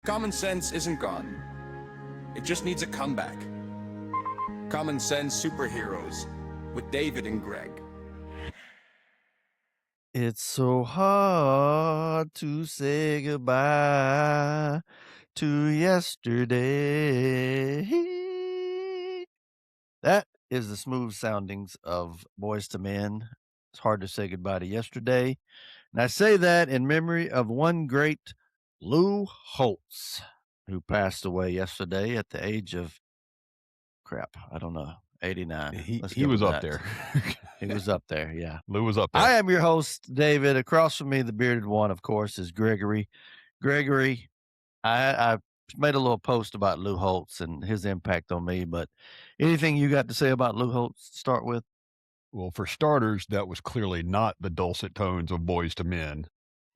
Common sense isn't gone. It just needs a comeback. Common Sense Superheroes with David and Greg. It's so hard to say goodbye to yesterday. That is the smooth soundings of Boys to Men. It's hard to say goodbye to yesterday. And I say that in memory of one great Lou Holtz, who passed away yesterday at the age of, I don't know, 89. Let's He go was with up that. there. He was up there, yeah. Lou was up there. I am your host, David. Across from me, the bearded one, of course, is Gregory. Gregory, I made a little post about Lou Holtz and his impact on me, but anything you got to say about Lou Holtz to start with? Well, for starters, that was clearly not the dulcet tones of Boys to Men.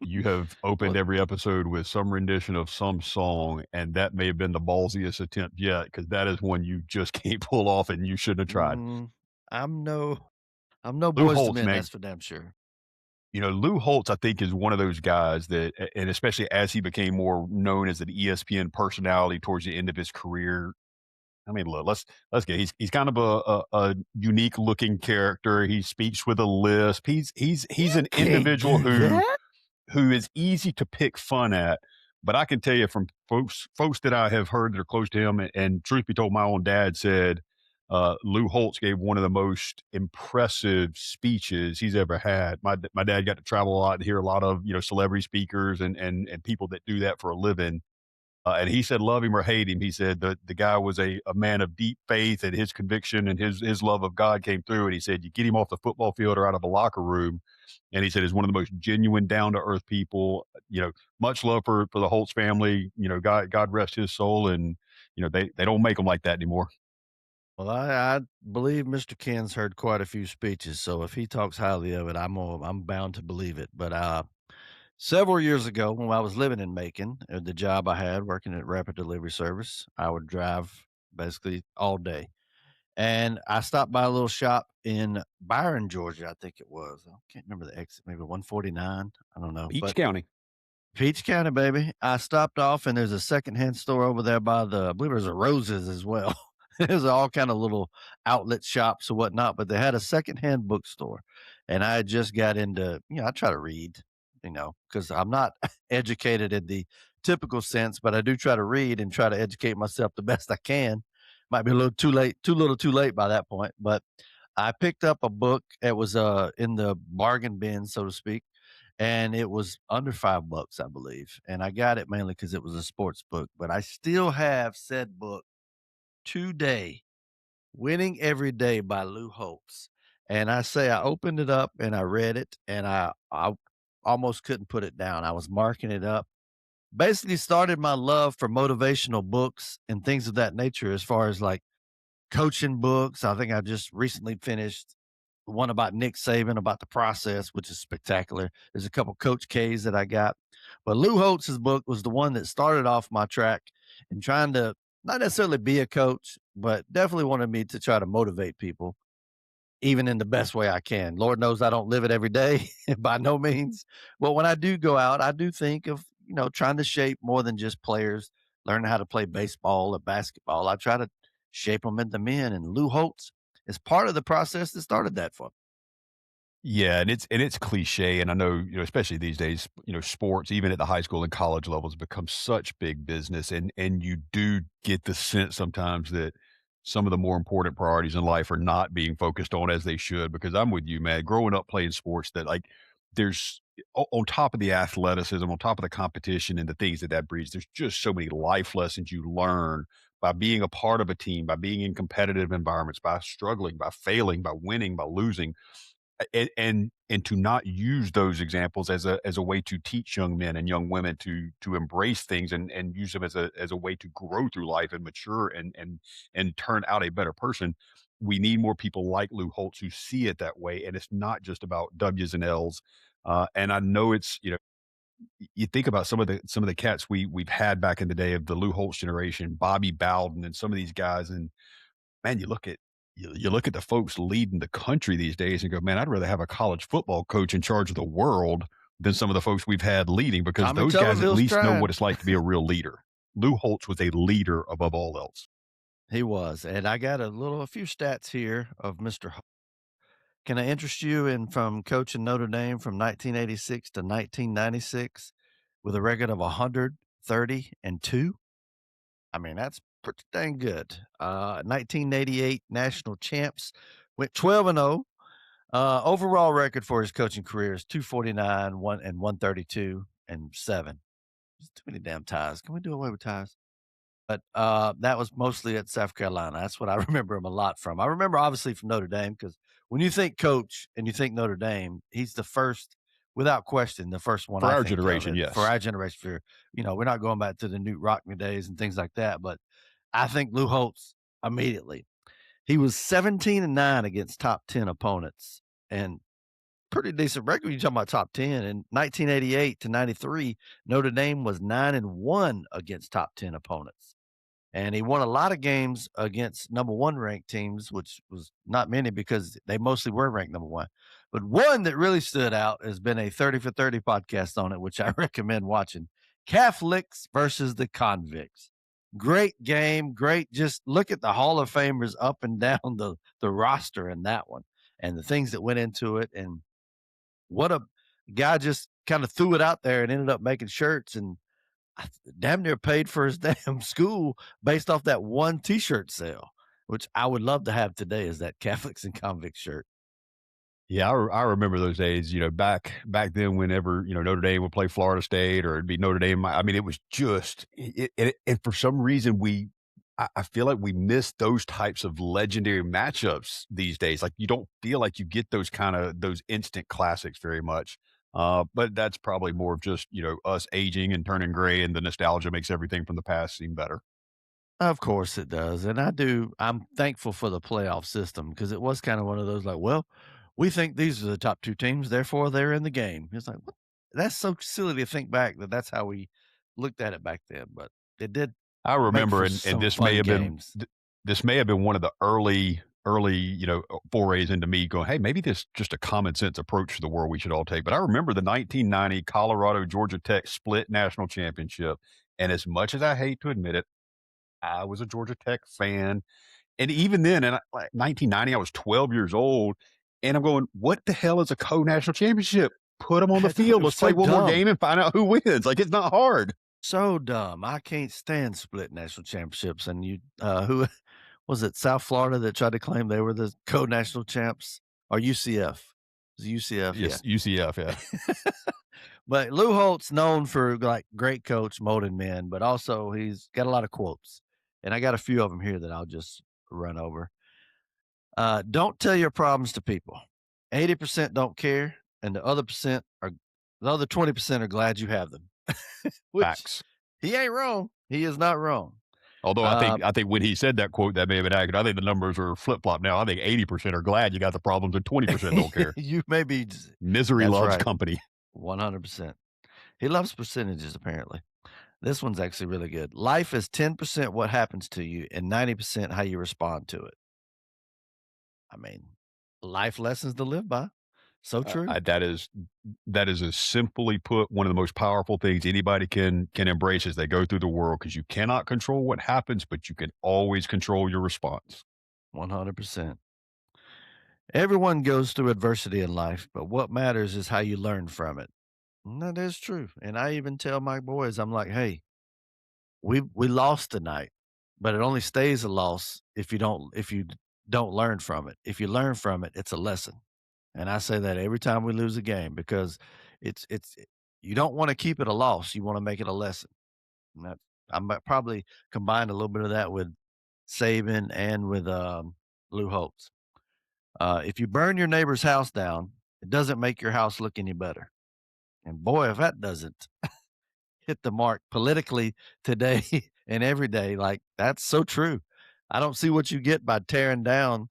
You have opened every episode with some rendition of some song, and that may have been the ballsiest attempt yet, because that is one you just can't pull off, and you shouldn't have tried. I'm no Lou Boys Holtz, to Men, man. that's for damn sure. You know, Lou Holtz, I think, is one of those guys that, and especially as he became more known as an ESPN personality towards the end of his career. I mean, look, let's get. He's kind of a unique looking character. He speaks with a lisp. He's an individual who is easy to pick fun at. But I can tell you from folks that I have heard that are close to him, and truth be told, my own dad said Lou Holtz gave one of the most impressive speeches he's ever had. My dad got to travel a lot and hear a lot of celebrity speakers and people that do that for a living. And he said, love him or hate him, he said the guy was a man of deep faith, and his conviction and his love of God came through. And he said, you get him off the football field or out of a locker room. And he said, he's one of the most genuine, down to earth people. Much love for the Holtz family. God rest his soul. And, they don't make them like that anymore. Well, I believe Mr. Ken's heard quite a few speeches, so if he talks highly of it, I'm bound to believe it. But several years ago, when I was living in Macon, the job I had working at Rapid Delivery Service, I would drive basically all day. And I stopped by a little shop in Byron, Georgia, I think it was. I can't remember the exit, maybe 149. I don't know. Peach County, baby. I stopped off, and there's a secondhand store over there by I believe there's a Roses as well. There's all kind of little outlet shops or whatnot, but they had a secondhand bookstore. And I just got into, I try to read, because I'm not educated in the typical sense, but I do try to read and try to educate myself the best I can. Might be a little too late by that point, but I picked up a book. It was in the bargain bin, so to speak, and it was under $5, I believe. And I got it mainly because it was a sports book, but I still have said book today, Winning Every Day by Lou Holtz. And I opened it up and I read it, and I almost couldn't put it down. I was marking it up. Basically started my love for motivational books and things of that nature, as far as like coaching books. I think I just recently finished one about Nick Saban, about the process, which is spectacular. There's a couple Coach K's that I got. But Lou Holtz's book was the one that started off my track and trying to not necessarily be a coach, but definitely wanted me to try to motivate people, even in the best way I can. Lord knows I don't live it every day by no means. But when I do go out, I do think of, trying to shape more than just players, learning how to play baseball or basketball. I try to shape them into men, and Lou Holtz is part of the process that started that for me. Yeah, and it's cliche, and I know, especially these days, sports, even at the high school and college levels, become such big business, and you do get the sense sometimes that some of the more important priorities in life are not being focused on as they should. Because I'm with you, man. Growing up playing sports, that like there's on top of the athleticism, on top of the competition and the things that breeds, there's just so many life lessons you learn by being a part of a team, by being in competitive environments, by struggling, by failing, by winning, by losing, and to not use those examples as a way to teach young men and young women to embrace things and use them as a way to grow through life and mature and turn out a better person. We need more people like Lou Holtz who see it that way, and it's not just about W's and L's. And I know it's you think about some of the cats we've had back in the day of the Lou Holtz generation, Bobby Bowden, and some of these guys, and man, you look at the folks leading the country these days and go, man, I'd rather have a college football coach in charge of the world than some of the folks we've had leading, because those guys at least know what it's like to be a real leader. Lou Holtz was a leader above all else. He was, and I got a few stats here of Mr. Can I interest you in from coaching Notre Dame from 1986 to 1996 with a record of 130-2? I mean, that's pretty dang good. 1988 national champs, went 12-0. Overall record for his coaching career is 249, 132 and 7. There's too many damn ties. Can we do away with ties? But that was mostly at South Carolina. That's what I remember him a lot from. I remember obviously from Notre Dame because when you think coach and you think Notre Dame, he's the first, without question, the first one For I our think generation, of. yes. For our generation, we're not going back to the Newt Rockne days and things like that. But I think Lou Holtz immediately. He was 17-9 against top 10 opponents and pretty decent record. You're talking about top 10. In 1988 to 93, Notre Dame was 9-1 against top 10 opponents. And he won a lot of games against number one ranked teams, which was not many because they mostly were ranked number one. But one that really stood out has been a 30 for 30 podcast on it, which I recommend watching. Catholics versus the Convicts. Great game. Great. Just look at the Hall of Famers up and down the roster in that one and the things that went into it. And what a guy just kind of threw it out there and ended up making shirts and damn near paid for his damn school based off that one T-shirt sale, which I would love to have today is that Catholics and Convicts shirt. Yeah, I remember those days, back then whenever, Notre Dame would play Florida State or it'd be Notre Dame. I mean, it was just and for some reason I feel like we miss those types of legendary matchups these days. Like you don't feel like you get those instant classics very much. But that's probably more of just, us aging and turning gray and the nostalgia makes everything from the past seem better. Of course it does. And I'm thankful for the playoff system because it was kind of one of those like, well, we think these are the top two teams, therefore they're in the game. It's like, what? That's so silly to think back that's how we looked at it back then. But it did I make remember, for and some this fun may have been games. this may have been one of the early, forays into me going, hey, maybe this just a common sense approach to the world we should all take. But I remember the 1990 Colorado Georgia Tech split national championship, and as much as I hate to admit it, I was a Georgia Tech fan, and even then, in like 1990, I was 12 years old, and I'm going, what the hell is a co-national championship? Put them on the It field. was Let's play so one more dumb. game and find out who wins. Like it's not hard. So dumb. I can't stand split national championships. And who was it? South Florida that tried to claim they were the co-national champs or UCF? It was UCF, yeah. Yes, UCF, yeah. But Lou Holtz known for like great coach, molding men, but also he's got a lot of quotes, and I got a few of them here that I'll just run over. Don't tell your problems to people. 80% don't care, and the other 20% are glad you have them. Which Facts. he ain't wrong. He is not wrong. Although I think when he said that quote, that may have been accurate. I think the numbers are flip flop now. I think 80% are glad you got the problems, and 20% don't care. You may be. Misery That's loves right. company. 100%. He loves percentages, apparently. This one's actually really good. Life is 10% what happens to you and 90% how you respond to it. I mean, life lessons to live by. So true. That is a simply put one of the most powerful things anybody can embrace as they go through the world because you cannot control what happens, but you can always control your response. 100%. Everyone goes through adversity in life, but what matters is how you learn from it. And that is true. And I even tell my boys, I'm like, hey, we lost tonight, but it only stays a loss if you don't learn from it. If you learn from it, it's a lesson. And I say that every time we lose a game because it's you don't want to keep it a loss. You want to make it a lesson. And I'm probably combined a little bit of that with Saban and with Lou Holtz. If you burn your neighbor's house down, it doesn't make your house look any better. And boy, if that doesn't hit the mark politically today and every day, like that's so true. I don't see what you get by tearing down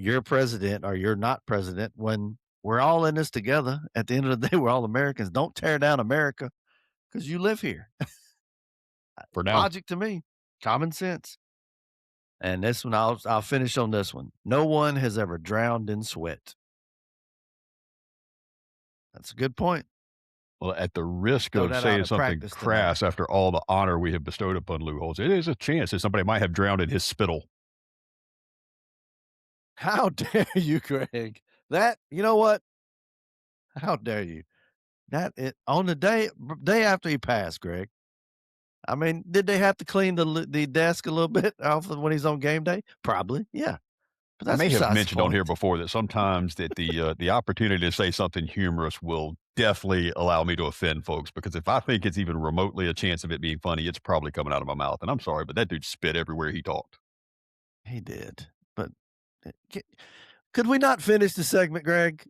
your president or you're not president when we're all in this together. At the end of the day, we're all Americans. Don't tear down America because you live here. For now. Logic to me, common sense. And this one, I'll finish on this one. No one has ever drowned in sweat. That's a good point. Well, at the risk Throw of that out saying at something practice tonight. crass after all the honor we have bestowed upon Lou Holtz, it is a chance that somebody might have drowned in his spittle. How dare you, Greg? You know what? How dare you? On the day after he passed, Greg. I mean, did they have to clean the desk a little bit off when he's on game day? Probably, yeah. But I that's may have besides the mentioned on here point. before that sometimes that the opportunity to say something humorous will definitely allow me to offend folks, because if I think it's even remotely a chance of it being funny, it's probably coming out of my mouth. And I'm sorry, but that dude spit everywhere he talked. He did, but could we not finish the segment, Greg?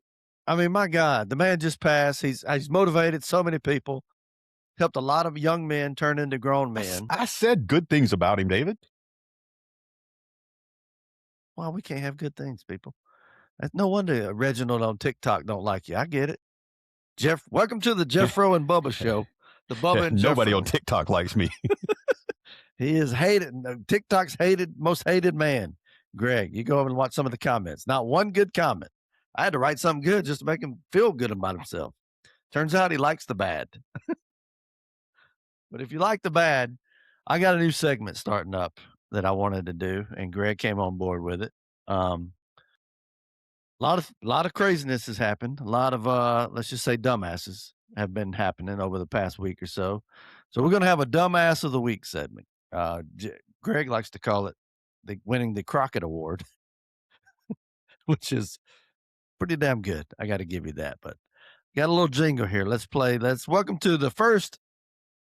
I mean, my God, the man just passed. He's motivated so many people, helped a lot of young men turn into grown men. I said good things about him, David. Well, we can't have good things, people. That's no wonder Reginald on TikTok don't like you. I get it. Jeff, welcome to the Jeffro and Bubba show. The Bubba and Nobody Jeffro. on TikTok likes me. He is hated. TikTok's most hated man. Greg, you go over and watch some of the comments. Not one good comment. I had to write something good just to make him feel good about himself. Turns out he likes the bad. But if you like the bad, I got a new segment starting up that I wanted to do, and Greg came on board with it. A lot of craziness has happened. A lot of let's just say dumbasses have been happening over the past week or so. So we're going to have a dumbass of the week segment. Greg likes to call it winning the Crockett Award, which is pretty damn good. I got to give you that. But got a little jingle here. Let's welcome to the first,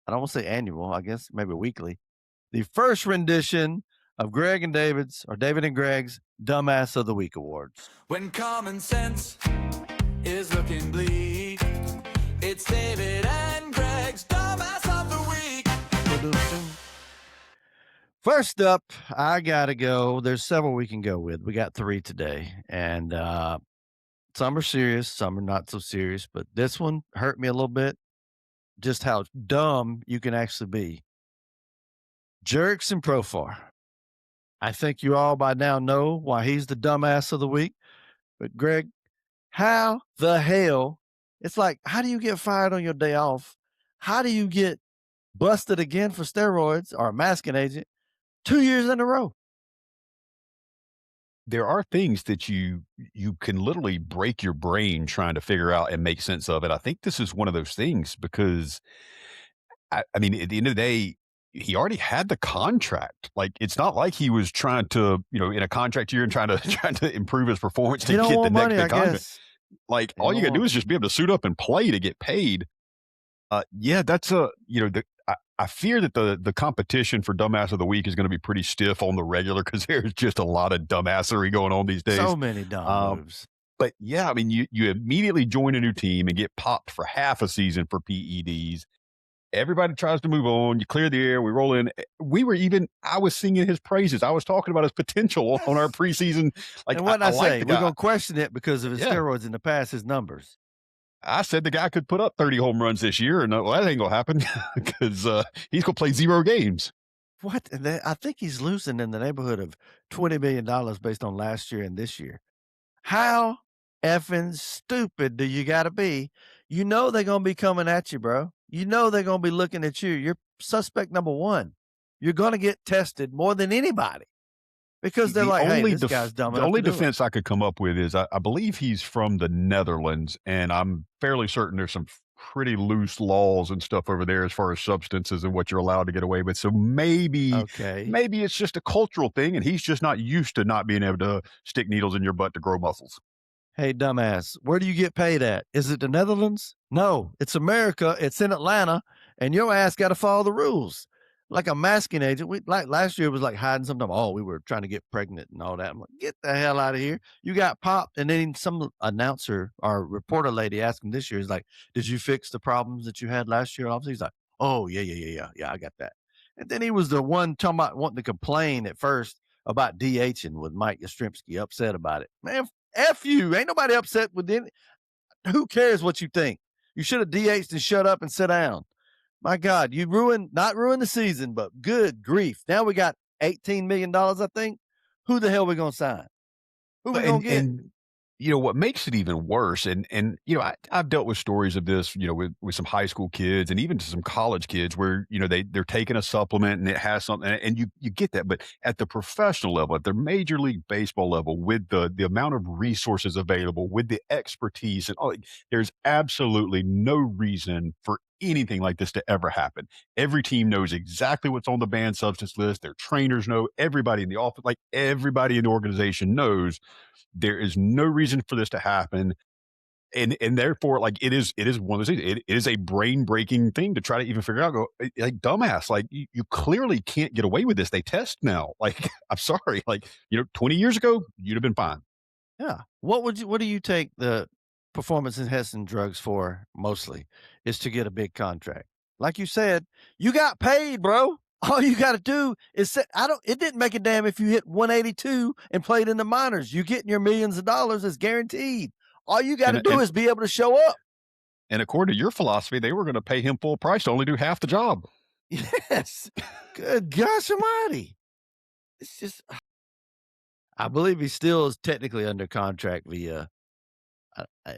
I don't want to say annual, I guess maybe weekly, the first rendition of Greg and David's, or David and Greg's Dumbass of the Week Awards. When common sense is looking bleak, it's David and Greg's Dumbass of the Week. First up, I got to go. There's several we can go with. We got 3 today, and some are serious, some are not so serious, but this one hurt me a little bit, just how dumb you can actually be. Jerks and Profar. I think you all by now know why he's the dumbass of the week. But Greg, how the hell? It's like, how do you get fired on your day off? How do you get busted again for steroids or a masking agent 2 years in a row? There are things that you can literally break your brain trying to figure out and make sense of it. I think this is one of those things because, I mean, at the end of the day, he already had the contract. Like, it's not like he was trying to, in a contract year and trying to improve his performance to get the next big contract. Like, all you got to do is just be able to suit up and play to get paid. Yeah, that's I fear that the competition for dumbass of the week is going to be pretty stiff on the regular, because there's just a lot of dumbassery going on these days. So many dumb moves. But yeah, I mean, you immediately join a new team and get popped for half a season for PEDs. Everybody tries to move on. You clear the air. We roll in. I was singing his praises. I was talking about his potential on our preseason. Like, and what I say, we're going to question it because of his steroids in the past, his numbers. I said the guy could put up 30 home runs this year, and well, that ain't going to happen because he's going to play 0 games. What? I think he's losing in the neighborhood of $20 million based on last year and this year. How effing stupid do you got to be? You know they're going to be coming at you, bro. You know they're going to be looking at you. You're suspect number 1. You're going to get tested more than anybody because they're hey, this guy's dumb. The only defense I could come up with is I believe he's from the Netherlands, and I'm fairly certain there's some pretty loose laws and stuff over there as far as substances and what you're allowed to get away with. So maybe it's just a cultural thing, and he's just not used to not being able to stick needles in your butt to grow muscles. Hey, dumbass, where do you get paid at? Is it the Netherlands? No, it's America. It's in Atlanta, and your ass got to follow the rules. Like a masking agent. Like last year, it was like hiding something. Oh, we were trying to get pregnant and all that. I'm like, get the hell out of here. You got popped. And then some announcer or reporter lady asked him this year, he's like, did you fix the problems that you had last year? He's like, oh, yeah, I got that. And then he was the one talking about wanting to complain at first about DHing with Mike Yastrzemski, upset about it. Man, F you. Ain't nobody upset with any. Who cares what you think? You should have DH'd and shut up and sit down. My God, you not ruined the season, but good grief. Now we got $18 million, I think. Who the hell are we going to sign? Who we going to get? What makes it even worse, and I've dealt with stories of this, with some high school kids and even to some college kids where, they're taking a supplement and it has something, and you get that. But at the professional level, at the Major League Baseball level, with the amount of resources available, with the expertise and all, there's absolutely no reason for anything like this to ever happen. Every team knows exactly what's on the banned substance list. Their trainers know, everybody in the office, like everybody in the organization knows there is no reason for this to happen. And therefore, like it is one of those things. It is a brain breaking thing to try to even figure out. Like dumbass, like you clearly can't get away with this. They test now. Like I'm sorry, like 20 years ago you'd have been fine. Yeah. What do you take the performance enhancing drugs for mostly? Is to get a big contract. Like you said, you got paid, bro. All you got to do is say, it didn't make a damn if you hit 182 and played in the minors. You getting your millions of dollars is guaranteed. All you got to do is be able to show up. And according to your philosophy, they were going to pay him full price to only do half the job. Yes. Good gosh almighty. It's just, I believe he still is technically under contract via,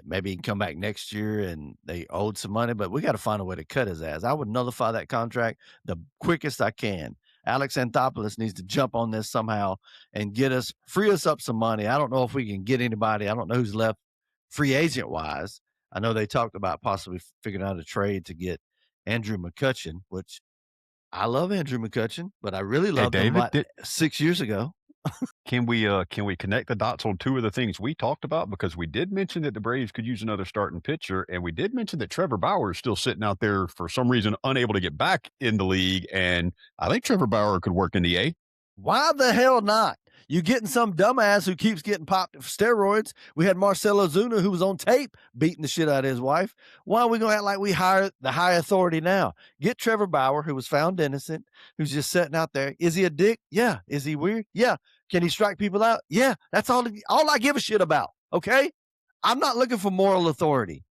maybe he can come back next year and they owed some money, but we got to find a way to cut his ass. I would nullify that contract the quickest I can. Alex Anthopoulos needs to jump on this somehow and free us up some money. I don't know if we can get anybody. I don't know who's left free agent wise. I know they talked about possibly figuring out a trade to get Andrew McCutchen, which I love Andrew McCutchen, but I really loved him 6 years ago. Can we connect the dots on two of the things we talked about? Because we did mention that the Braves could use another starting pitcher, and we did mention that Trevor Bauer is still sitting out there for some reason, unable to get back in the league. And I think Trevor Bauer could work in the A. Why the hell not? You getting some dumbass who keeps getting popped for steroids. We had Marcelo Zuna, who was on tape beating the shit out of his wife. Why are we going to act like we hire the high authority now? Get Trevor Bauer, who was found innocent, who's just sitting out there. Is he a dick? Yeah. Is he weird? Yeah. Can he strike people out? Yeah. That's all I give a shit about. Okay. I'm not looking for moral authority.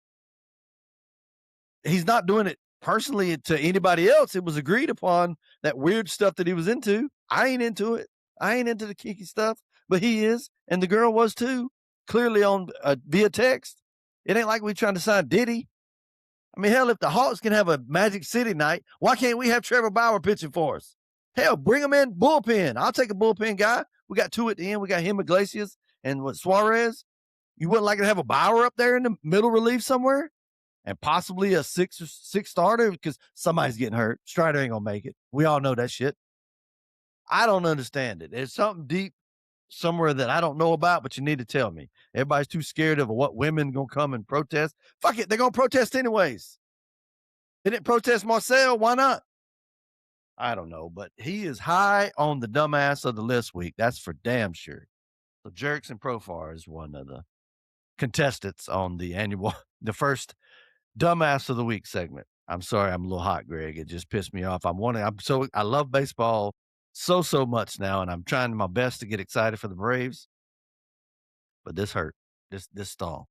He's not doing it personally to anybody else. It was agreed upon, that weird stuff that he was into. I ain't into it. I ain't into the kinky stuff, but he is, and the girl was too, clearly on via text. It ain't like we trying to sign Diddy. I mean, hell, if the Hawks can have a Magic City night, why can't we have Trevor Bauer pitching for us? Hell, bring him in bullpen. I'll take a bullpen guy. We got two at the end. We got him, Iglesias, and Suarez. You wouldn't like to have a Bauer up there in the middle relief somewhere? And possibly a six starter because somebody's getting hurt. Strider ain't going to make it. We all know that shit. I don't understand it. There's something deep somewhere that I don't know about, but you need to tell me. Everybody's too scared of what women going to come and protest. Fuck it. They're going to protest anyways. They didn't protest Marcel. Why not? I don't know, but he is high on the dumbass of the list week. That's for damn sure. So Jerks and Profar is one of the contestants on the first dumbass of the week segment. I'm sorry, I'm a little hot, Greg. It just pissed me off. I love baseball so much now, and I'm trying my best to get excited for the Braves. But this hurt. This stall.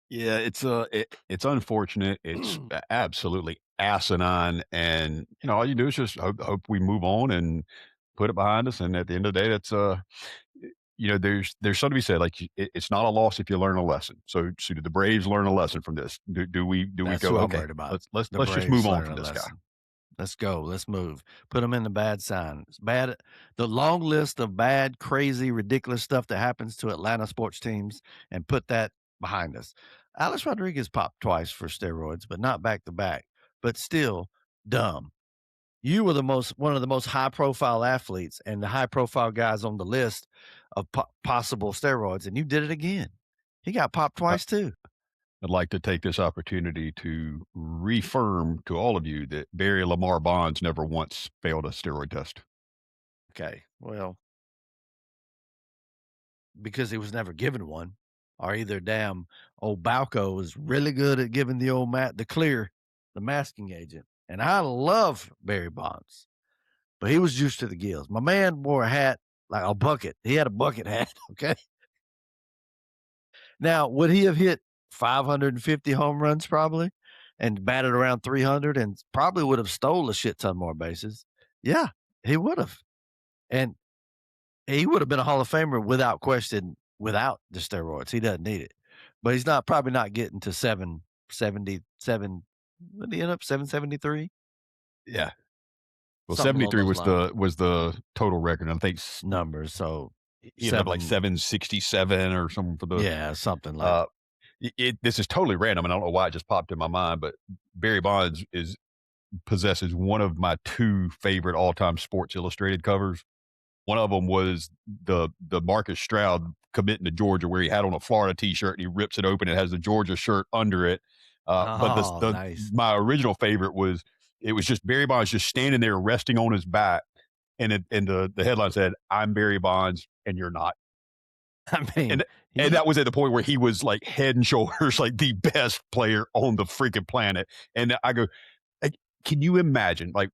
Yeah, it's unfortunate. It's absolutely asinine, and all you do is just hope we move on and put it behind us. And at the end of the day, that's there's something to be said. Like it's not a loss if you learn a lesson. So did the Braves learn a lesson from this? Do we go? Okay, I'm about. Let's just move on from this guy. Let's go. Let's move. Put them in the bad sign. It's bad. The long list of bad, crazy, ridiculous stuff that happens to Atlanta sports teams, and put that behind us. Alex Rodriguez popped twice for steroids, but not back to back. But still dumb. You were one of the most high-profile athletes and the high-profile guys on the list of possible steroids, and you did it again. He got popped twice too. I'd like to take this opportunity to reaffirm to all of you that Barry Lamar Bonds never once failed a steroid test. Okay, well, because he was never given one, or either damn old Balco is really good at giving the old the masking agent. And I love Barry Bonds, but he was used to the gills. My man wore a hat like a bucket. He had a bucket hat, okay? Now, would he have hit 550 home runs probably and batted around 300 and probably would have stole a shit ton more bases? Yeah, he would have. And he would have been a Hall of Famer without question without the steroids. He doesn't need it. But he's probably not getting to 777. What did he end up? 773 Yeah. Well, Something along 73 those lines. was the total record. And I think Numbers. So he ended up like 7 767 or something for the. Yeah, something like This is totally random, and I don't know why it just popped in my mind, but Barry Bonds possesses one of my two favorite all-time Sports Illustrated covers. One of them was the Marcus Stroud committing to Georgia, where he had on a Florida T-shirt and he rips it open. It has the Georgia shirt under it. But nice. my original favorite was just Barry Bonds just standing there resting on his back, and the headline said, "I'm Barry Bonds and you're not." I mean, And that was at the point where he was like head and shoulders like the best player on the freaking planet. And I go, like, can you imagine, like,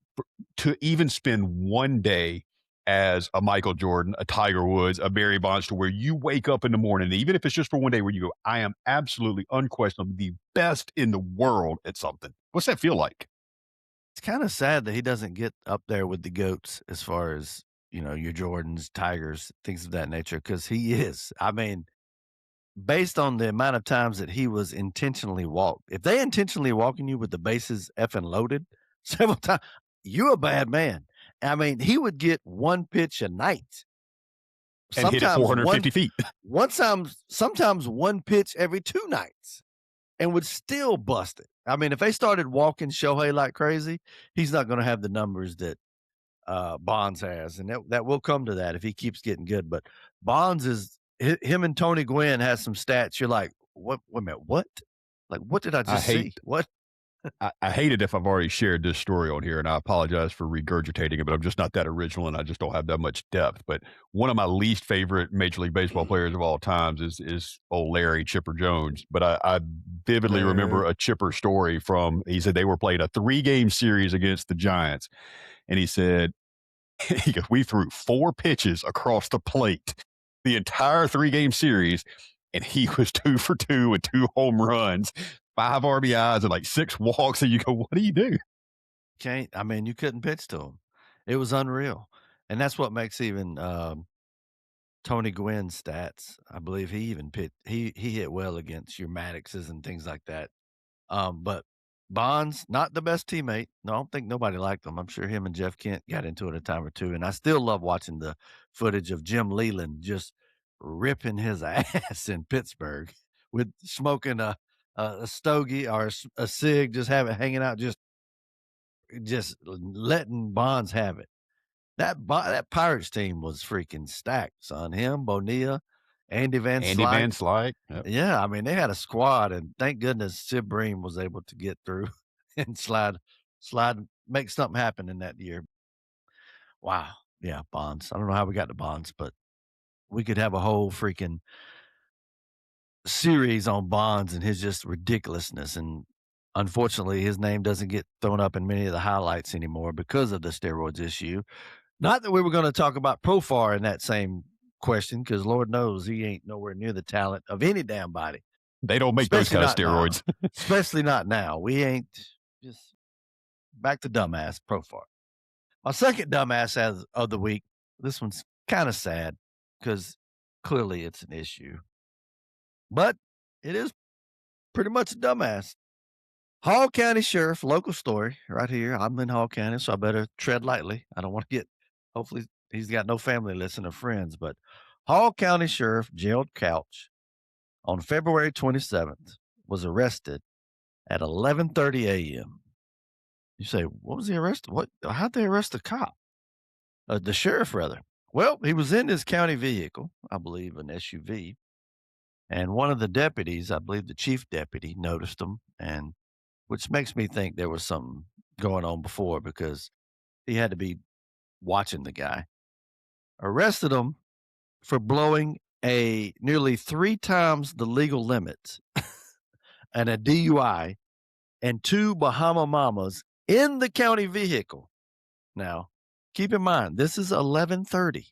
to even spend one day as a Michael Jordan, a Tiger Woods, a Barry Bonds, to where you wake up in the morning, even if it's just for one day, where you go, I am absolutely unquestionably the best in the world at something. What's that feel like? it's kind of sad that he doesn't get up there with the GOATs as far as, your Jordans, Tigers, things of that nature, because he is. I mean, based on the amount of times that he was intentionally walked, if they intentionally walking you with the bases effing loaded several times, you're a bad man. I mean, he would get one pitch a night. And hit it 450 feet. Sometimes one pitch every 2 nights, and would still bust it. I mean, if they started walking Shohei like crazy, he's not going to have the numbers that Bonds has, and that will come to that if he keeps getting good. But Bonds him and Tony Gwynn has some stats. You're like, what? Wait a minute, what? Like, what did I just see? What? I hate it if I've already shared this story on here, and I apologize for regurgitating it, but I'm just not that original, and I just don't have that much depth. But one of my least favorite Major League Baseball players of all times is old Larry Chipper Jones. But I vividly remember a Chipper story he said they were playing a 3-game series against the Giants, and he said, we threw 4 pitches across the plate the entire 3-game series, and he was 2 for 2 with 2 home runs, 5 RBIs, and like 6 walks. And you go, what do you do? You couldn't pitch to him. It was unreal. And that's what makes even Tony Gwynn's stats. I believe he even he hit well against your Maddoxes and things like that. But Bonds, not the best teammate. No, I don't think nobody liked him. I'm sure him and Jeff Kent got into it a time or two. And I still love watching the footage of Jim Leland just ripping his ass in Pittsburgh with smoking a stogie or a cig, just have it hanging out, just letting Bonds have it. That Pirates team was freaking stacked, son. Him, Bonilla, Andy Van Slyke. Yep. Yeah, I mean, they had a squad, and thank goodness Sid Bream was able to get through and slide, make something happen in that year. Wow. Yeah, Bonds. I don't know how we got to Bonds, but we could have a whole freaking series on Bonds and his just ridiculousness. And unfortunately, his name doesn't get thrown up in many of the highlights anymore because of the steroids issue. Not that we were going to talk about Profar in that same question, because Lord knows he ain't nowhere near the talent of any damn body. They don't make those kind of steroids. Especially not now. We ain't. Just back to dumbass Profar. My second dumbass of the week. This one's kind of sad because clearly it's an issue, but it is pretty much a dumbass. Hall County Sheriff, local story right here. I'm in Hall County, so I better tread lightly. I don't want to hopefully he's got no family listening or friends, but Hall County Sheriff Gerald Couch on February 27th was arrested at 11:30 a.m. You say, what was he arrested? How'd they arrest the cop? The sheriff, rather. Well, he was in his county vehicle, I believe an SUV, and one of the deputies, I believe the chief deputy, noticed him, and which makes me think there was something going on before, because he had to be watching the guy. Arrested him for blowing a nearly 3 times the legal limits and a DUI and 2 Bahama Mamas in the county vehicle. Now, keep in mind, this is 11:30.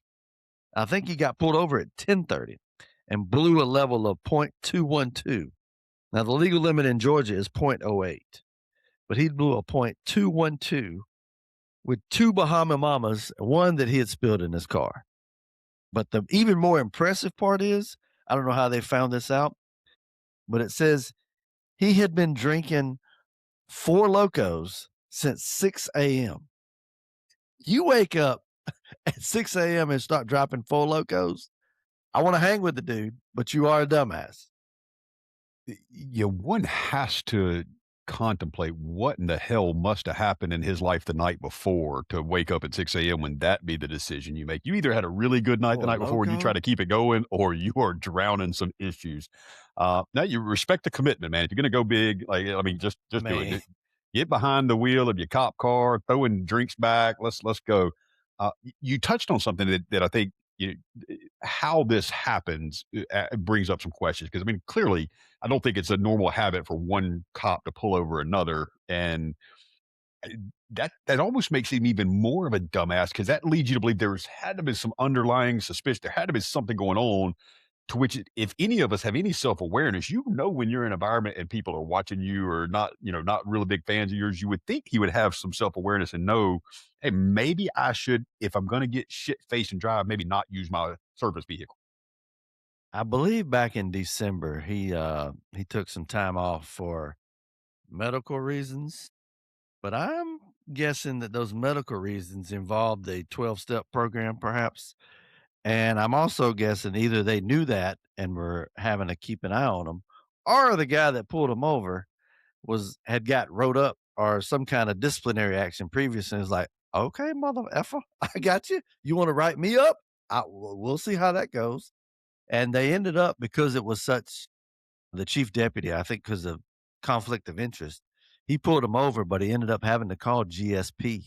I think he got pulled over at 10:30 and blew a level of 0.212. Now, the legal limit in Georgia is 0.08, but he blew a 0.212 with 2 Bahama Mamas, one that he had spilled in his car. But the even more impressive part is, I don't know how they found this out, but it says he had been drinking Four Locos since 6 a.m. You wake up at 6 a.m. and start dropping Four Locos. I want to hang with the dude, but you are a dumbass. Yeah, one has to contemplate what in the hell must have happened in his life the night before to wake up at 6 a.m. when that be the decision you make. You either had a really good night the Four night before and you try Loko? to keep it going, or you are drowning some issues. Now you respect the commitment, man. If you're going to go big, like I mean, just do Man, it. Get behind the wheel of your cop car, throwing drinks back. Let's go. You touched on something that I think you how this happens brings up some questions because I mean, clearly I don't think it's a normal habit for one cop to pull over another, and uh, that almost makes him even more of a dumbass because that leads you to believe there's had to be some underlying suspicion. There had to be something going on to which, if any of us have any self awareness, you know when you're in an environment and people are watching you or not, not really big fans of yours, you would think you would have some self awareness and know, hey, maybe I should, if I'm going to get shit faced and drive, maybe not use my service vehicle. I believe back in December he took some time off for medical reasons, but I'm guessing that those medical reasons involved a 12-step program, perhaps. And I'm also guessing either they knew that and were having to keep an eye on him, or the guy that pulled him over had got wrote up or some kind of disciplinary action previous, and is like, okay, mother effer, I got you. You want to write me up? We'll see how that goes. And they ended up because it was such the chief deputy, I think, because of conflict of interest, he pulled him over, but he ended up having to call GSP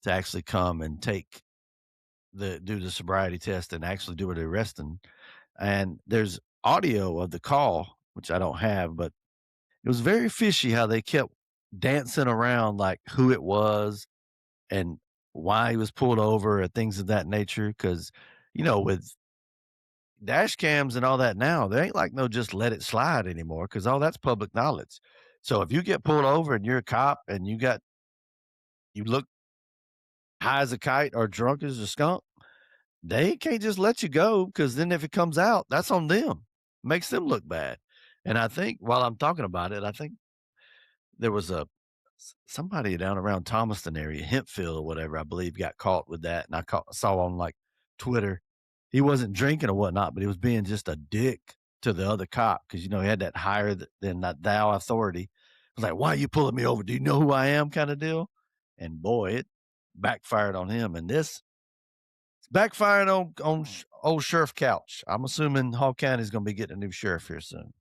to actually come and do the sobriety test and actually do it arresting. And there's audio of the call, which I don't have, but it was very fishy how they kept dancing around like who it was and why he was pulled over and things of that nature. Cause, with dash cams and all that now, they ain't like no just let it slide anymore because all that's public knowledge. So if you get pulled over and you're a cop and you look high as a kite or drunk as a skunk, they can't just let you go because then if it comes out, that's on them. Makes them look bad. And I think while I'm talking about it, I think there was somebody down around Thomaston area, Hempfield or whatever, I believe, got caught with that. And saw on like Twitter, he wasn't drinking or whatnot, but he was being just a dick to the other cop because he had that higher than that thou authority. It was like, why are you pulling me over? Do you know who I am? Kind of deal. And boy, it backfired on him. And this backfiring on old Sheriff Couch. I'm assuming Hall County is going to be getting a new sheriff here soon.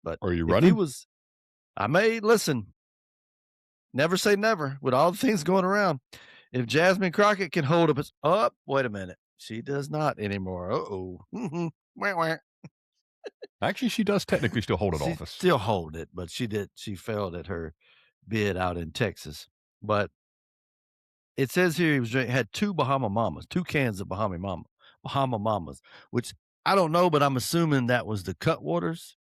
But Are you if he running? was, I may listen. Never say never. With all the things going around, if Jasmine Crockett can hold up, wait a minute, she does not anymore. Uh-oh. Actually, she does technically still hold an She office. still hold it, but she failed at her bid out in Texas. But it says here he had two cans of Bahama Mamas, which I don't know, but I'm assuming that was the Cutwaters.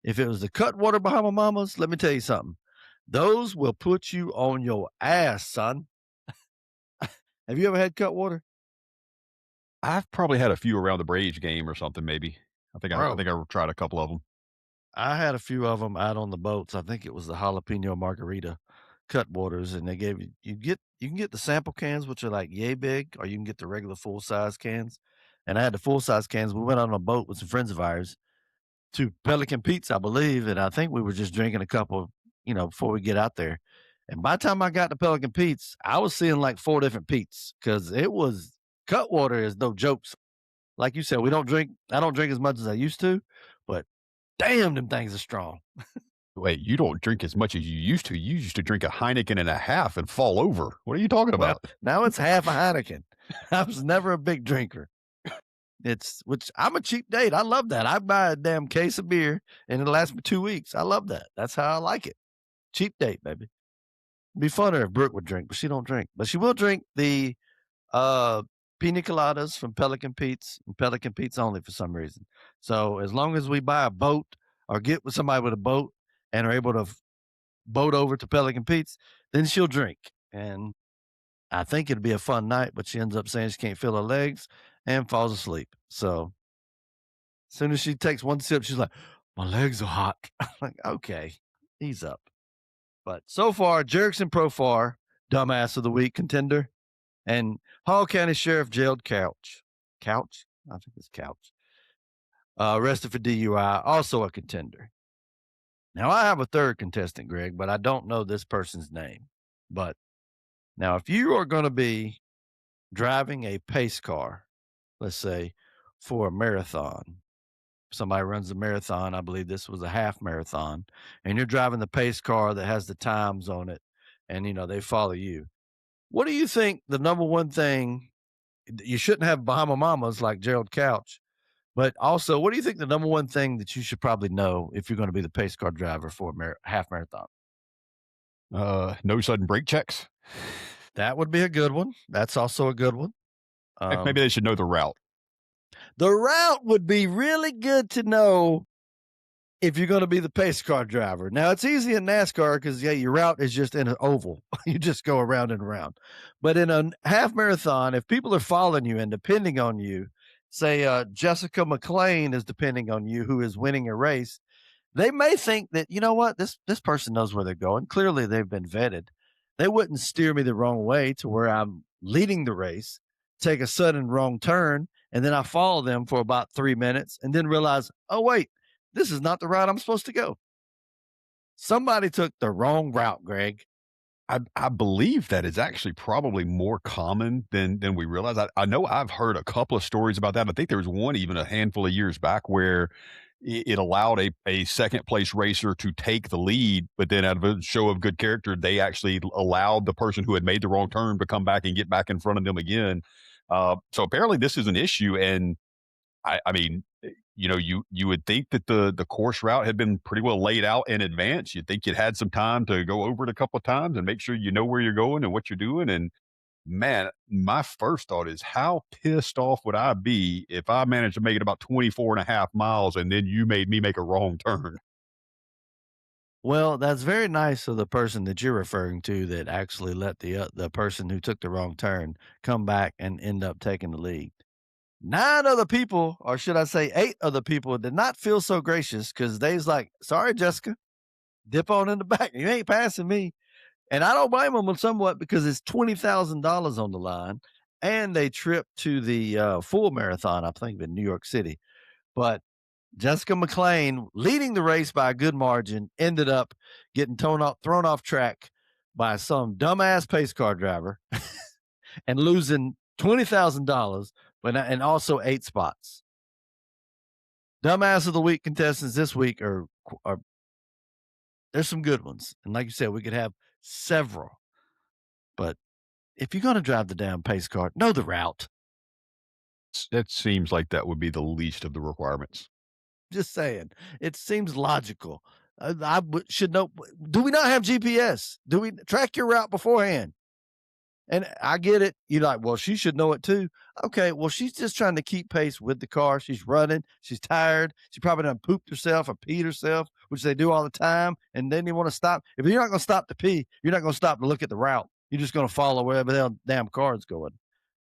If it was the Cutwater Bahama Mamas, let me tell you something. Those will put you on your ass, son. Have you ever had Cutwater? I've probably had a few around the Braves game or something, maybe. I think Bro. I tried a couple of them. I had a few of them out on the boats. I think it was the jalapeno margarita Cutwaters, and they gave you can get the sample cans, which are like yay big, or you can get the regular full size cans. And I had the full size cans. We went on a boat with some friends of ours to Pelican Pete's, I believe, and I think we were just drinking a couple, before we get out there. And by the time I got to Pelican Pete's, I was seeing like 4 different Pete's because it was Cutwater is no jokes. Like you said, I don't drink as much as I used to, but damn, them things are strong. Wait, you don't drink as much as you used to. You used to drink a Heineken and a half and fall over. What are you talking Well, about? now it's half a Heineken. I was never a big drinker. Which I'm a cheap date. I love that. I buy a damn case of beer and it lasts me 2 weeks. I love that. That's how I like it. Cheap date, baby. It'd be funner if Brooke would drink, but she don't drink. But she will drink the pina coladas from Pelican Pete's and Pelican Pete's only for some reason. So as long as we buy a boat or get with somebody with a boat and are able to boat over to Pelican Pete's, then she'll drink. And I think it'd be a fun night, but she ends up saying she can't feel her legs and falls asleep. So As soon as she takes one sip, she's like, my legs are hot. I'm like, okay, ease up. But so far, Jerkson Profar, dumbass of the week contender, and Hall County Sheriff jailed Couch. Couch? I think it's Couch. Arrested for DUI, also a contender. Now, I have a third contestant, Greg, but I don't know this person's name. But now, if you are going to be driving a pace car, let's say, for a marathon, somebody runs a marathon, I believe this was a half marathon, and you're driving the pace car that has the times on it, and, they follow you. What do you think the number one thing, you shouldn't have Bahama Mamas like Gerald Couch, but also, what do you think the number one thing that you should probably know if you're going to be the pace car driver for a half marathon? No sudden brake checks. That would be a good one. That's also a good one. Maybe they should know the route. The route would be really good to know if you're going to be the pace car driver. Now, it's easy in NASCAR because, your route is just in an oval. You just go around and around. But in a half marathon, if people are following you and depending on you, say Jessica McLean is depending on you, who is winning a race, they may think that, you know what, this person knows where they're going. Clearly, they've been vetted. They wouldn't steer me the wrong way to where I'm leading the race, take a sudden wrong turn, and then I follow them for about 3 minutes and then realize, oh, wait, this is not the route I'm supposed to go. Somebody took the wrong route, Greg. I believe that is actually probably more common than we realize. I know I've heard a couple of stories about that. I think there was one even a handful of years back where it allowed a second place racer to take the lead, but then out of a show of good character, they actually allowed the person who had made the wrong turn to come back and get back in front of them again. So apparently this is an issue. And I mean, you would think that the course route had been pretty well laid out in advance. You'd think you'd had some time to go over it a couple of times and make sure you know where you're going and what you're doing. And man, my first thought is, how pissed off would I be if I managed to make it about 24 and a half miles and then you made me make a wrong turn? Well, that's very nice of the person that you're referring to that actually let the person who took the wrong turn come back and end up taking the lead. 9 other people, or should I say 8 other people, did not feel so gracious because they's like, sorry, Jessica, dip on in the back. You ain't passing me. And I don't blame them somewhat because it's $20,000 on the line and they trip to the full marathon, I think, in New York City. But Jessica McLean, leading the race by a good margin, ended up getting thrown off track by some dumbass pace car driver and losing $20,000, and also 8 spots. Dumbass of the week contestants this week are there's some good ones. And like you said, we could have several. But if you're going to drive the damn pace car, know the route. That seems like that would be the least of the requirements. Just saying. It seems logical. Should know. Do we not have GPS? Do we track your route beforehand? And I get it. You're like, well, she should know it too. Okay, well, she's just trying to keep pace with the car. She's running. She's tired. She probably done pooped herself or peed herself, which they do all the time. And then you want to stop. If you're not going to stop to pee, you're not going to stop to look at the route. You're just going to follow wherever the damn car is going.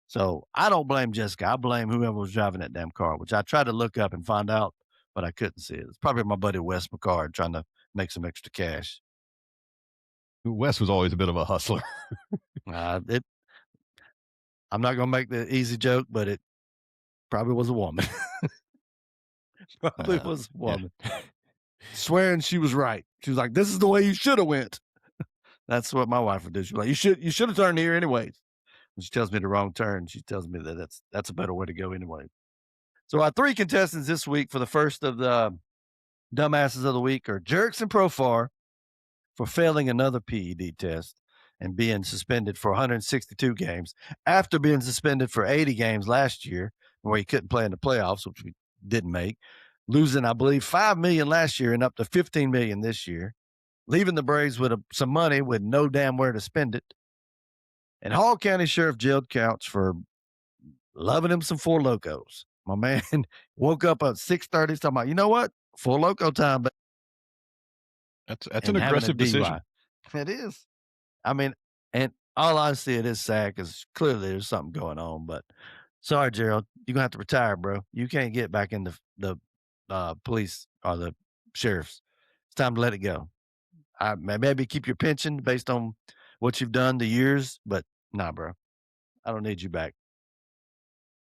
So I don't blame Jessica. I blame whoever was driving that damn car, which I tried to look up and find out, but I couldn't see it. It's probably my buddy Wes McCard trying to make some extra cash. Wes was always a bit of a hustler. I'm not going to make the easy joke, but it probably was a woman. Probably was a woman. Yeah. Swearing she was right. She was like, this is the way you should have went. That's what my wife would do. She's like, you should have turned here anyways. When she tells me the wrong turn, she tells me that that's a better way to go anyway. So our 3 contestants this week for the first of the dumbasses of the week are Jerkson Profar for failing another PED test and being suspended for 162 games after being suspended for 80 games last year, where he couldn't play in the playoffs, which we didn't make, losing, I believe, $5 million last year and up to $15 million this year, leaving the Braves with some money with no damn where to spend it. And Hall County Sheriff jailed Couch for loving him some Four Locos. My man woke up at 6:30 talking about, you know what? Four Loco time. But that's an aggressive decision. It is. I mean, and all honesty, it is sad because clearly there's something going on. But sorry, Gerald, you're going to have to retire, bro. You can't get back in the police or the sheriffs. It's time to let it go. Maybe keep your pension based on what you've done the years, but nah, bro, I don't need you back.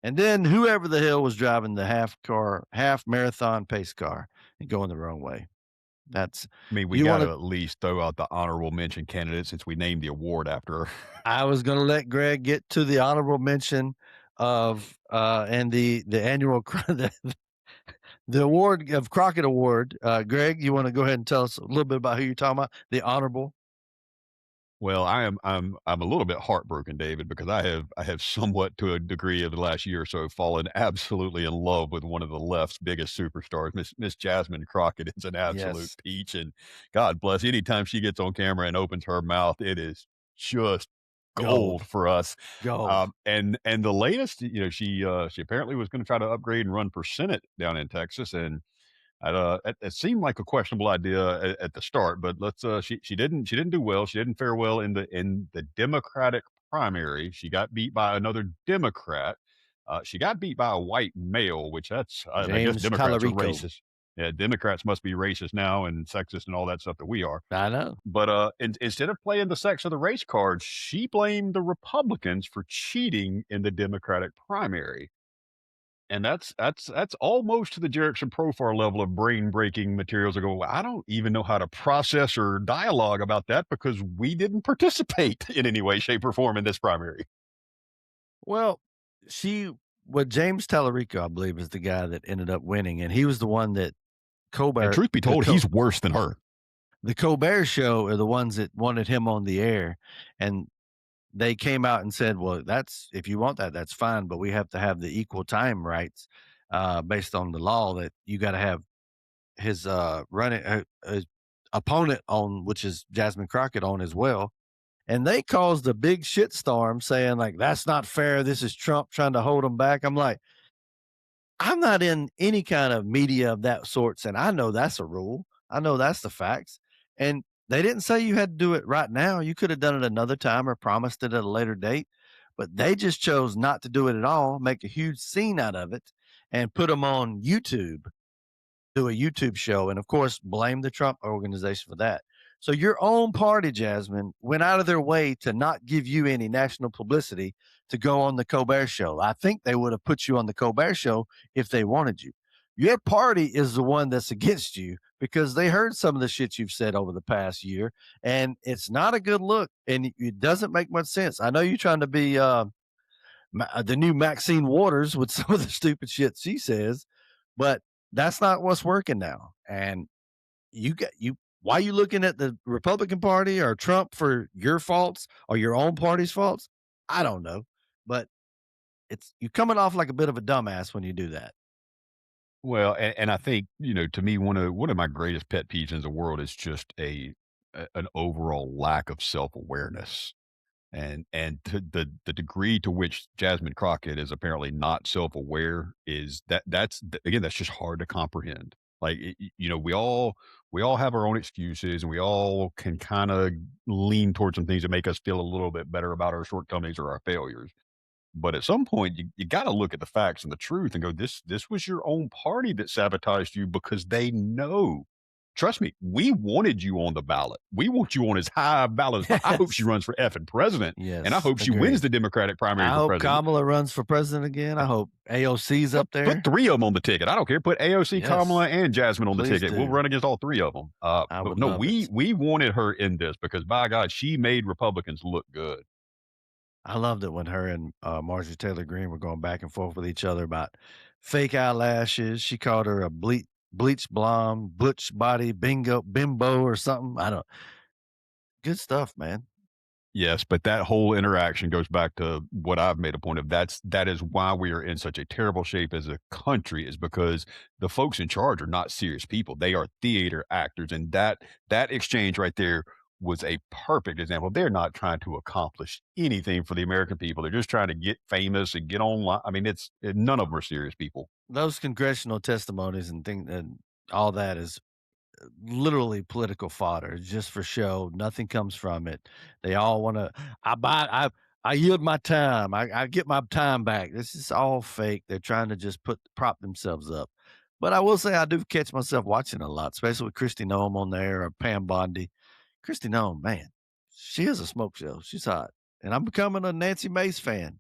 And then whoever the hell was driving the half marathon pace car and going the wrong way. That's I mean, we you got want to to. at least throw out the honorable mention candidate since we named the award after her. I was going to let Greg get to the honorable mention of and the annual the award of Crockett Award. Greg, you want to go ahead and tell us a little bit about who you're talking about? The honorable. Well, I'm a little bit heartbroken, David, because I have somewhat to a degree of the last year or so fallen absolutely in love with one of the left's biggest superstars. Miss Jasmine Crockett is an absolute Yes, peach, and God bless. Anytime she gets on camera and opens her mouth, it is just gold, gold for us. gold. And the latest, she apparently was going to try to upgrade and run for Senate down in Texas, and it seemed like a questionable idea at the start, but she didn't do well. She didn't fare well in the Democratic primary. She got beat by another Democrat. She got beat by a white male, which I guess James Democrats are Tallarico. racist. Yeah, Democrats must be racist now and sexist and all that stuff that we are. I know. But instead of playing the sex of the race card, she blamed the Republicans for cheating in the Democratic primary. And that's almost to the Jerickson profile level of brain breaking materials. I go, "Well, I don't even know how to process or dialogue about that because we didn't participate in any way, shape, or form in this primary." Well, James Tallarico, I believe, is the guy that ended up winning, and he was the one that And Colbert, truth be told, he's worse than her. the Colbert Show are the ones that wanted him on the air, and they came out and said, "Well, that's if you want that, that's fine, but we have to have the equal time rights based on the law that you got to have his running opponent on, which is Jasmine Crockett on as well." And they caused a big shitstorm saying like, "That's not fair. This is Trump trying to hold them back." I'm like, I'm not in any kind of media of that sorts, and I know that's a rule. I know that's the facts. And they didn't say you had to do it right now. You could have done it another time or promised it at a later date, but they just chose not to do it at all, make a huge scene out of it, and put them on YouTube, do a YouTube show, and of course, blame the Trump organization for that. So your own party, Jasmine, went out of their way to not give you any national publicity to go on the Colbert Show. I think they would have put you on the Colbert Show if they wanted you. Your party is the one that's against you because they heard some of the shit you've said over the past year, and it's not a good look, and it doesn't make much sense. I know you're trying to be the new Maxine Waters with some of the stupid shit she says, but that's not what's working now. And why are you looking at the Republican Party or Trump for your faults or your own party's faults? I don't know, but you're coming off like a bit of a dumbass when you do that. Well, and I think to me, one of my greatest pet peeves in the world is just an overall lack of self awareness. And to the degree to which Jasmine Crockett is apparently not self-aware is again, that's just hard to comprehend. Like, we all have our own excuses, and we all can kinda lean towards some things that make us feel a little bit better about our shortcomings or our failures. But at some point, you gotta look at the facts and the truth and go, "This was your own party that sabotaged you because they know." Trust me, we wanted you on the ballot. We want you on as high a ballot as I hope she Yes. runs for effing president, and I Yes. hope she wins Agreed. the Democratic primary I for hope president. Kamala runs for president again. I hope AOC's up there. Put 3 of them on the ticket. I don't care. Put AOC, Yes. Kamala, and Jasmine on the Please ticket. We'll do. run against all 3 of them. I But would no, love we it. we wanted her in this because, by God, she made Republicans look good. I loved it when her and Marjorie Taylor Greene were going back and forth with each other about fake eyelashes. She called her a bleach blonde, butch body, bimbo or something. I don't. Good stuff, man. Yes, but that whole interaction goes back to what I've made a point of. That is why we are in such a terrible shape as a country, is because the folks in charge are not serious people. They are theater actors, and that exchange right there was a perfect example. They're not trying to accomplish anything for the American people. They're just trying to get famous and get online. I mean, none of them are serious people. Those congressional testimonies and things and all that is literally political fodder. It's just for show. Nothing comes from it. They all want to. I yield my time. I get my time back. This is all fake. They're trying to just prop themselves up. But I will say I do catch myself watching a lot, especially with Christy Nome on there or Pam Bondi. Christy Nome, man, she is a smoke show. She's hot. And I'm becoming a Nancy Mace fan.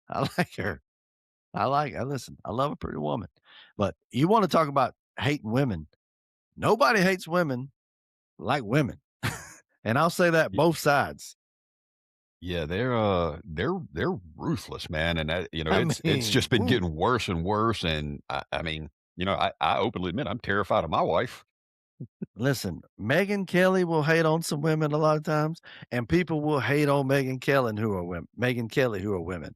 I like her. I listen, I love a pretty woman. But you want to talk about hating women. Nobody hates women like women. And I'll say that both sides. Yeah, they're ruthless, man, and that I it's mean, just been ooh. getting worse and worse, and I mean, I openly admit I'm terrified of my wife. Listen, Megyn Kelly will hate on some women a lot of times, and people will hate on Megyn Kelly who are women.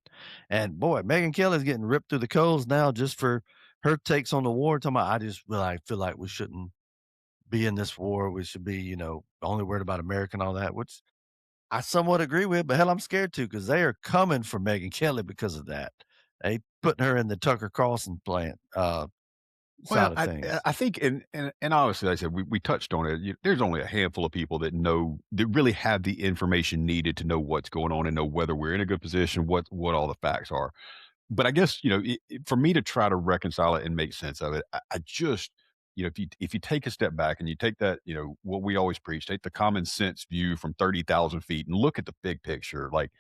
And boy, Megyn Kelly's getting ripped through the coals now just for her takes on the war. Talking about, I just really feel like we shouldn't be in this war. We should be, only worried about America and all that, which I somewhat agree with, but hell, I'm scared too because they are coming for Megyn Kelly because of that. They putting her in the Tucker Carlson plant Well, side of I things. I think and obviously, like I said, we touched on it. There's only a handful of people that really have the information needed to know what's going on and know whether we're in a good position, what all the facts are. But I guess, for me to try to reconcile it and make sense of it, I just, if you take a step back and you take that, what we always preach, take the common sense view from 30,000 feet and look at the big picture. Like,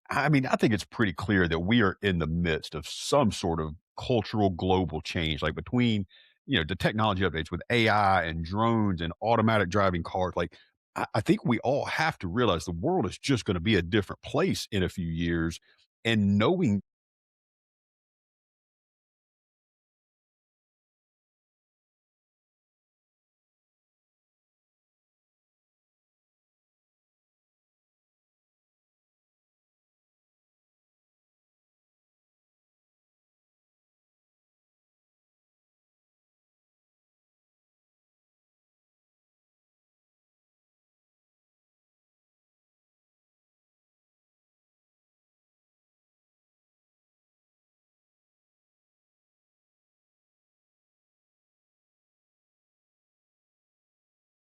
I mean, I think it's pretty clear that we are in the midst of some sort of cultural global change, like between, the technology updates with AI and drones and automatic driving cars. Like, I think we all have to realize the world is just going to be a different place in a few years. And knowing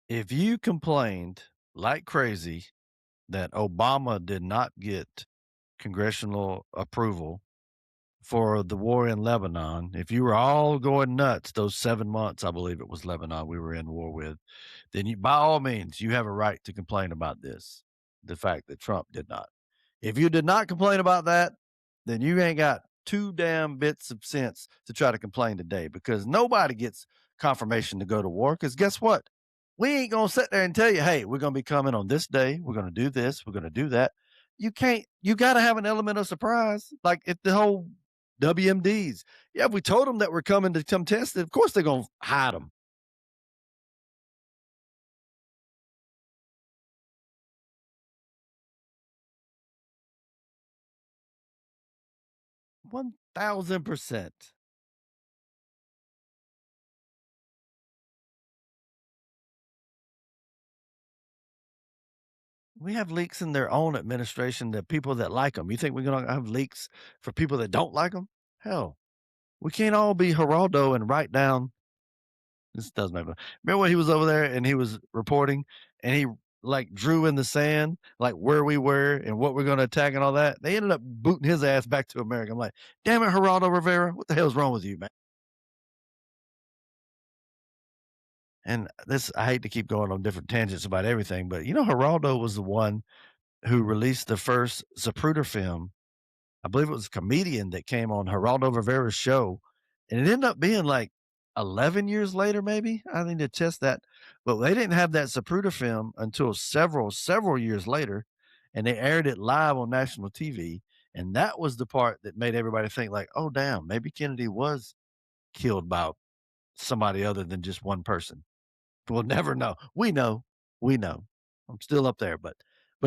If you complained like crazy that Obama did not get congressional approval for the war in Lebanon, if you were all going nuts those 7 months, I believe it was Lebanon we were in war with, then by all means, you have a right to complain about this, the fact that Trump did not. If you did not complain about that, then you ain't got 2 damn bits of sense to try to complain today because nobody gets confirmation to go to war. Because guess what? We ain't gonna sit there and tell you, "Hey, we're gonna be coming on this day. We're gonna do this. We're gonna do that." You gotta have an element of surprise. Like, if the whole WMDs, yeah, if we told them that we're coming to come test it, of course they're gonna hide them. 1000%. We have leaks in their own administration, the people that like them. You think we're gonna have leaks for people that don't like them? Hell, we can't all be Geraldo and write down. This does make me remember when he was over there and he was reporting and he, like, drew in the sand, like, where we were and what we're gonna attack and all that? They ended up booting his ass back to America. I'm like, "Damn it, Geraldo Rivera, what the hell's wrong with you, man?" And this I hate to keep going on different tangents about everything, but, Geraldo was the one who released the first Zapruder film. I believe it was a comedian that came on Geraldo Rivera's show, and it ended up being like 11 years later, maybe. I need to test that, but they didn't have that Zapruder film until several years later, and they aired it live on national TV, and that was the part that made everybody think like, "Oh, damn, maybe Kennedy was killed by somebody other than just one person." We'll never know. We know. We know. I'm still up there, but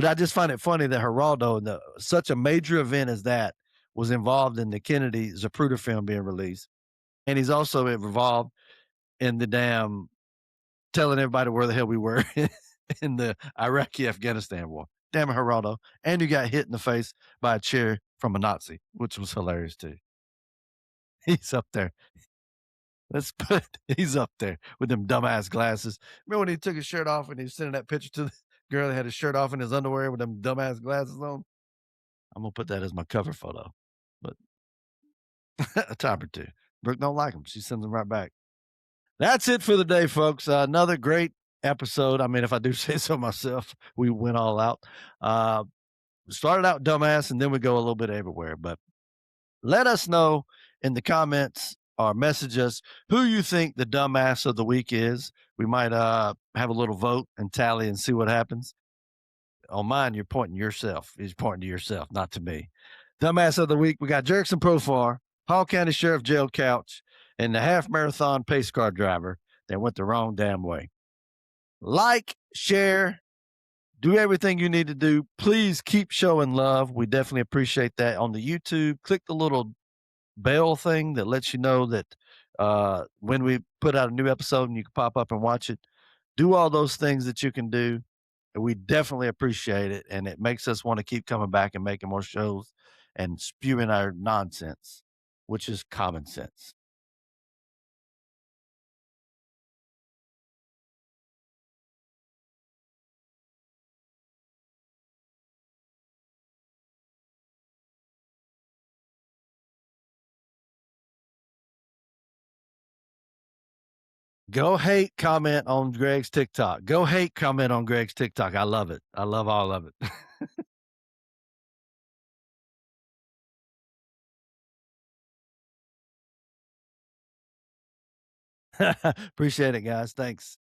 I just find it funny that Geraldo, such a major event as that, was involved in the Kennedy Zapruder film being released, and he's also involved in the damn telling everybody where the hell we were in the Iraqi-Afghanistan war. Damn it, Geraldo! And you got hit in the face by a chair from a Nazi, which was hilarious too. He's up there. Let's put he's up there with them dumbass glasses. Remember when he took his shirt off and he was sending that picture to the girl that had his shirt off in his underwear with them dumbass glasses on? I'm gonna put that as my cover photo, but a time or two. Brooke don't like them. She sends them right back. That's it for the day, folks. Another great episode. I mean, if I do say so myself, we went all out. Started out dumbass, and then we go a little bit everywhere. But let us know in the comments or message us who you think the dumbass of the week is. We might have a little vote and tally and see what happens. On mine, you're pointing yourself. He's pointing to yourself, not to me. Dumbass of the week, we got Jerkson Profar, Hall County Sheriff Jail Couch, and the half marathon pace car driver that went the wrong damn way. Like, share, do everything you need to do. Please keep showing love. We definitely appreciate that. On the YouTube, click the little bell thing that lets you know that when we put out a new episode and you can pop up and watch it. Do all those things that you can do. We definitely appreciate it, and it makes us want to keep coming back and making more shows and spewing our nonsense, which is common sense. Go hate comment on Greg's TikTok. Go hate comment on Greg's TikTok. I love it. I love all of it. Appreciate it, guys. Thanks.